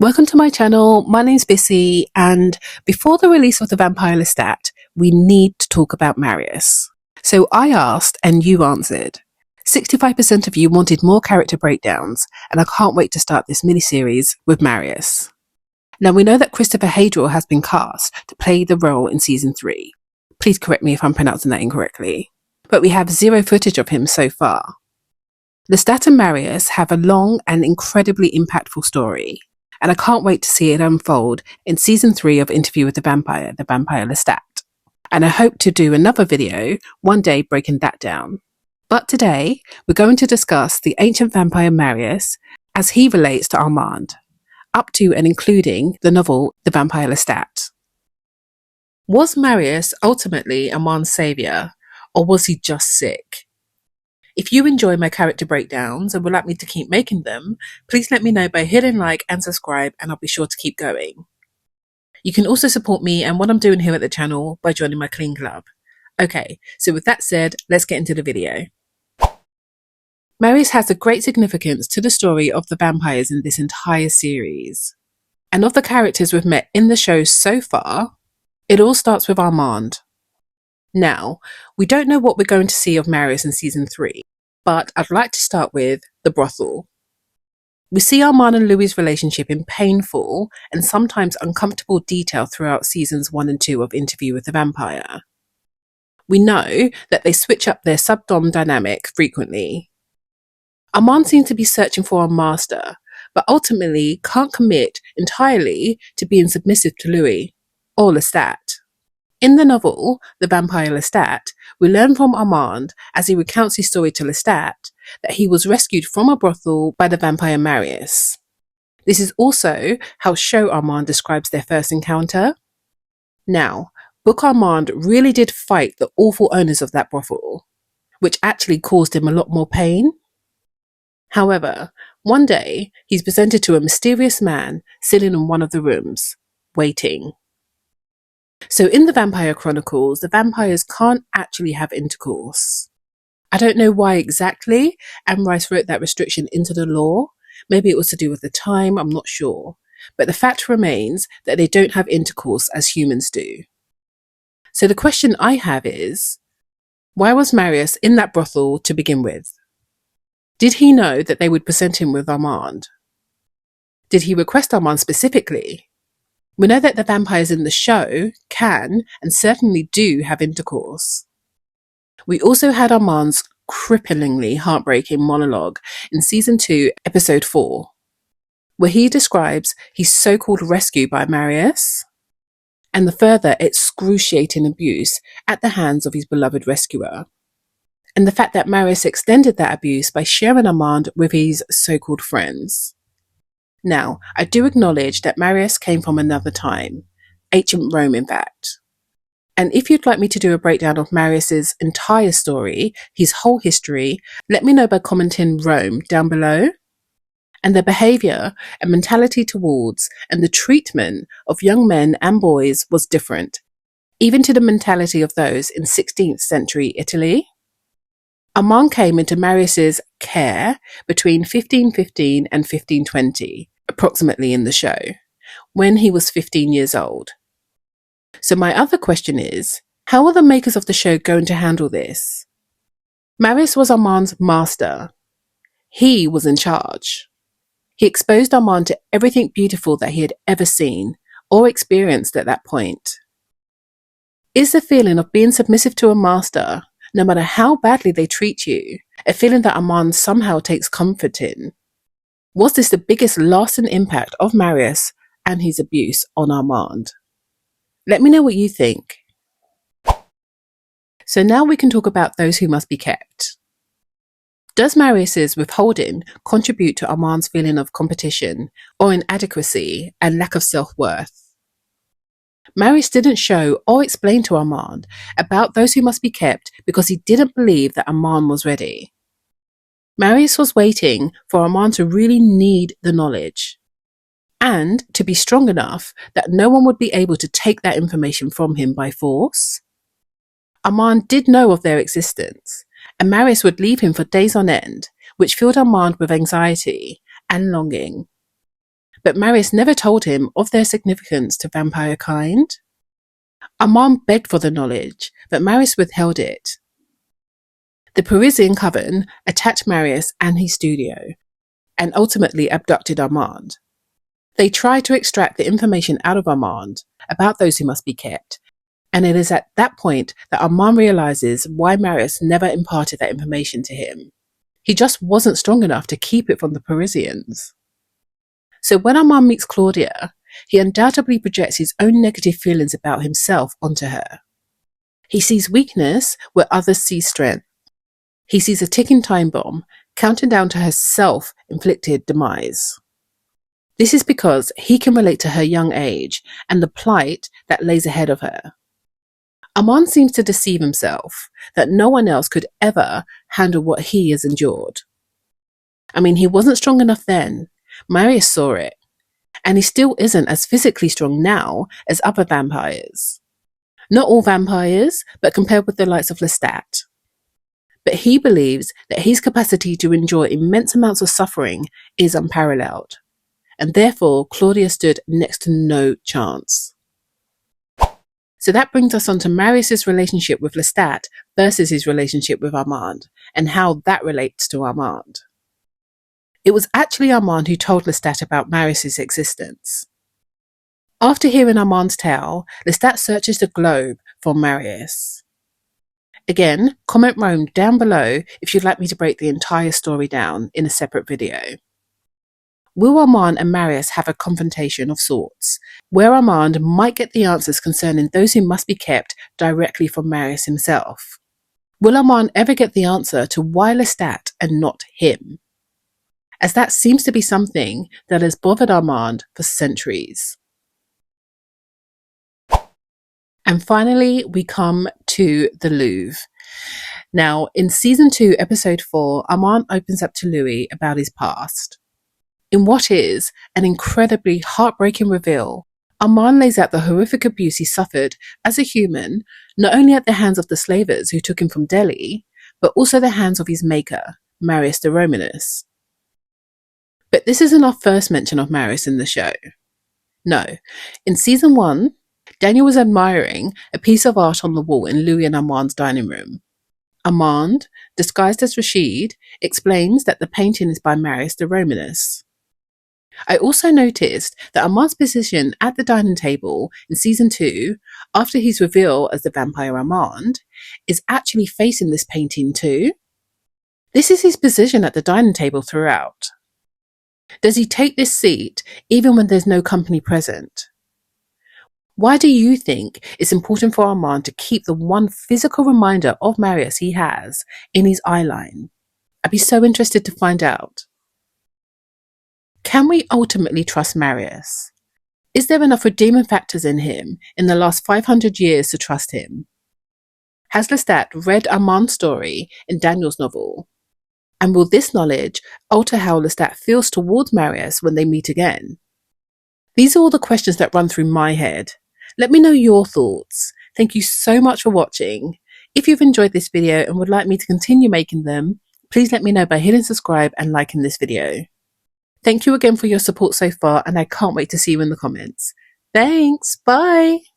Welcome to my channel. My name's Bissy, and before the release of the Vampire Lestat, we need to talk about Marius. So I asked and you answered. 65% of you wanted more character breakdowns, and I can't wait to start this mini-series with Marius. Now we know that Christopher Heyerdahl has been cast to play the role in season 3. Please correct me if I'm pronouncing that incorrectly. But we have zero footage of him so far. Lestat and Marius have a long and incredibly impactful story, and I can't wait to see it unfold in season 3 of Interview with the Vampire Lestat. And I hope to do another video one day breaking that down. But today, we're going to discuss the ancient vampire Marius as he relates to Armand, up to and including the novel The Vampire Lestat. Was Marius ultimately Armand's saviour, or was he just sick? If you enjoy my character breakdowns and would like me to keep making them, please let me know by hitting like and subscribe, and I'll be sure to keep going. You can also support me and what I'm doing here at the channel by joining my clean club. Okay, so with that said, let's get into the video. Marius has a great significance to the story of the vampires in this entire series. And of the characters we've met in the show so far, it all starts with Armand. Now, we don't know what we're going to see of Marius in season 3, but I'd like to start with the brothel. We see Armand and Louis' relationship in painful and sometimes uncomfortable detail throughout seasons 1 and 2 of Interview with the Vampire. We know that they switch up their sub-dom dynamic frequently. Armand seems to be searching for a master, but ultimately can't commit entirely to being submissive to Louis or Lestat. In the novel, The Vampire Lestat, we learn from Armand, as he recounts his story to Lestat, that he was rescued from a brothel by the vampire Marius. This is also how Show Armand describes their first encounter. Now, Book Armand really did fight the awful owners of that brothel, which actually caused him a lot more pain. However, one day, he's presented to a mysterious man sitting in one of the rooms, waiting. So in the Vampire Chronicles, the vampires can't actually have intercourse. I don't know why exactly Anne Rice wrote that restriction into the law. Maybe it was to do with the time, I'm not sure. But the fact remains that they don't have intercourse as humans do. So the question I have is, why was Marius in that brothel to begin with? Did he know that they would present him with Armand? Did he request Armand specifically? We know that the vampires in the show can, and certainly do, have intercourse. We also had Armand's cripplingly heartbreaking monologue in season 2, episode 4, where he describes his so-called rescue by Marius, and the further excruciating abuse at the hands of his beloved rescuer, and the fact that Marius extended that abuse by sharing Armand with his so-called friends. Now, I do acknowledge that Marius came from another time, ancient Rome in fact. And if you'd like me to do a breakdown of Marius's entire story, his whole history, let me know by commenting Rome down below. And their behaviour and mentality towards and the treatment of young men and boys was different, even to the mentality of those in 16th century Italy. Armand came into Marius's care between 1515 and 1520, approximately in the show, when he was 15 years old. So my other question is, how are the makers of the show going to handle this? Marius was Armand's master. He was in charge. He exposed Armand to everything beautiful that he had ever seen or experienced at that point. Is the feeling of being submissive to a master, no matter how badly they treat you, a feeling that Armand somehow takes comfort in? Was this the biggest lasting impact of Marius and his abuse on Armand? Let me know what you think. So now we can talk about those who must be kept. Does Marius's withholding contribute to Armand's feeling of competition or inadequacy and lack of self-worth? Marius didn't show or explain to Armand about those who must be kept because he didn't believe that Armand was ready. Marius was waiting for Armand to really need the knowledge and to be strong enough that no one would be able to take that information from him by force. Armand did know of their existence, and Marius would leave him for days on end, which filled Armand with anxiety and longing. but Marius never told him of their significance to vampire kind. Armand begged for the knowledge, but Marius withheld it. The Parisian coven attacked Marius and his studio, and ultimately abducted Armand. They tried to extract the information out of Armand about those who must be kept, and it is at that point that Armand realizes why Marius never imparted that information to him. He just wasn't strong enough to keep it from the Parisians. So when Armand meets Claudia, he undoubtedly projects his own negative feelings about himself onto her. He sees weakness where others see strength. He sees a ticking time bomb, counting down to her self-inflicted demise. This is because he can relate to her young age and the plight that lays ahead of her. Armand seems to deceive himself that no one else could ever handle what he has endured. I mean, he wasn't strong enough then. Marius saw it. And he still isn't as physically strong now as other vampires. Not all vampires, but compared with the likes of Lestat. But he believes that his capacity to endure immense amounts of suffering is unparalleled. And therefore, Claudia stood next to no chance. So that brings us on to Marius' relationship with Lestat versus his relationship with Armand, and how that relates to Armand. It was actually Armand who told Lestat about Marius' existence. After hearing Armand's tale, Lestat searches the globe for Marius. Again, comment Rome down below if you'd like me to break the entire story down in a separate video. Will Armand and Marius have a confrontation of sorts, where Armand might get the answers concerning those who must be kept directly from Marius himself? Will Armand ever get the answer to why Lestat and not him? As that seems to be something that has bothered Armand for centuries. And finally, we come to the Louvre. Now, in season 2, episode 4, Armand opens up to Louis about his past. In what is an incredibly heartbreaking reveal, Armand lays out the horrific abuse he suffered as a human, not only at the hands of the slavers who took him from Delhi, but also the hands of his maker, Marius the Romanus. But this isn't our first mention of Marius in the show. No, in season 1, Daniel was admiring a piece of art on the wall in Louis and Armand's dining room. Armand, disguised as Rashid, explains that the painting is by Marius the Romanus. I also noticed that Armand's position at the dining table in season 2, after his reveal as the vampire Armand, is actually facing this painting too. This is his position at the dining table throughout. Does he take this seat even when there's no company present? Why do you think it's important for Armand to keep the one physical reminder of Marius he has in his eyeline? I'd be so interested to find out. Can we ultimately trust Marius? Is there enough redeeming factors in him in the last 500 years to trust him? Has Lestat read Armand's story in Daniel's novel? And will this knowledge alter how Lestat feels towards Marius when they meet again? These are all the questions that run through my head. Let me know your thoughts. Thank you so much for watching. If you've enjoyed this video and would like me to continue making them, please let me know by hitting subscribe and liking this video. Thank you again for your support so far, and I can't wait to see you in the comments. Thanks, bye!